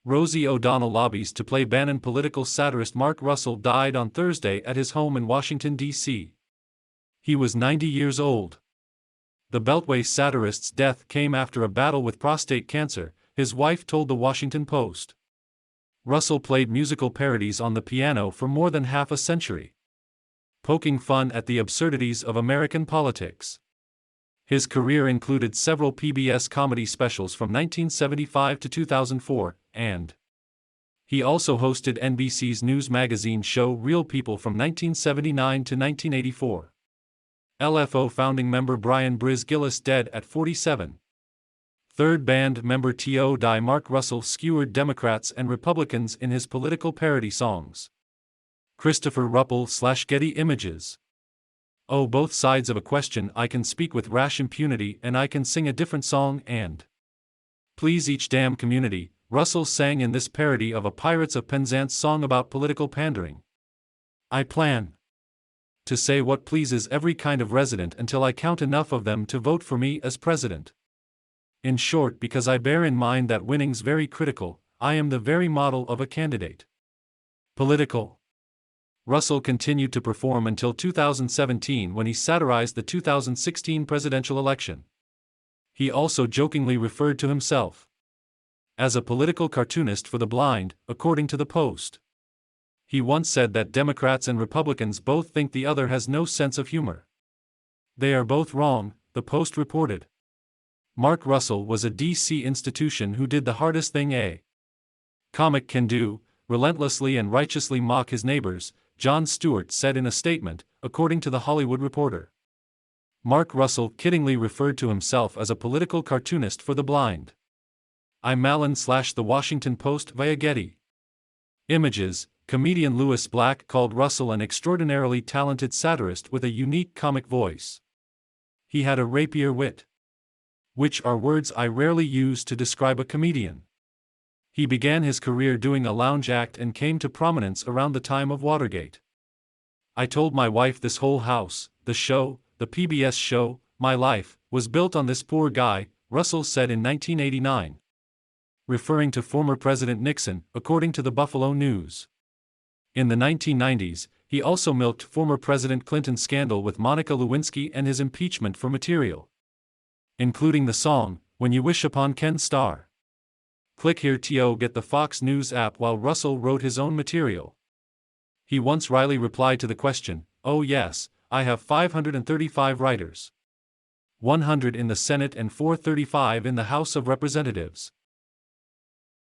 Rosie O'Donnell lobbies to play Bannon Political satirist Mark Russell died on Thursday at his home in Washington, D.C. He was 90 years old. The Beltway satirist's death came after a battle with prostate cancer, his wife told the Washington Post. Russell played musical parodies on the piano for more than half a century, poking fun at the absurdities of American politics. His career included several PBS comedy specials from 1975 to 2004, and he also hosted NBC's news magazine show Real People from 1979 to 1984. LFO founding member Brian Briz Gillis dead at 47. Third band member T.O. Mark Russell skewered Democrats and Republicans in his political parody songs. Christopher Ruppel / Getty Images. Oh, both sides of a question. I can speak with rash impunity and I can sing a different song and please each damn community, Russell sang in this parody of a Pirates of Penzance song about political pandering. I plan to say what pleases every kind of resident until I count enough of them to vote for me as president. In short, because I bear in mind that winning's very critical, I am the very model of a candidate. Political. Russell continued to perform until 2017 when he satirized the 2016 presidential election. He also jokingly referred to himself as a political cartoonist for the blind, according to the Post. He once said that Democrats and Republicans both think the other has no sense of humor. They are both wrong, the Post reported. Mark Russell was a D.C. institution who did the hardest thing a comic can do, relentlessly and righteously mock his neighbors, Jon Stewart said in a statement, according to The Hollywood Reporter. Mark Russell kiddingly referred to himself as a political cartoonist for the blind. Malin / The Washington Post via Getty Images. Comedian Louis Black called Russell an extraordinarily talented satirist with a unique comic voice. He had a rapier wit, which are words I rarely use to describe a comedian. He began his career doing a lounge act and came to prominence around the time of Watergate. I told my wife this whole house, the show, the PBS show, my life, was built on this poor guy, Russell said in 1989. Referring to former President Nixon, according to the Buffalo News. In the 1990s, he also milked former President Clinton's scandal with Monica Lewinsky and his impeachment for material, including the song, When You Wish Upon Ken Starr. Click here to get the Fox News app while Russell wrote his own material. He once wryly replied to the question, "Oh yes, I have 535 writers. 100 in the Senate and 435 in the House of Representatives."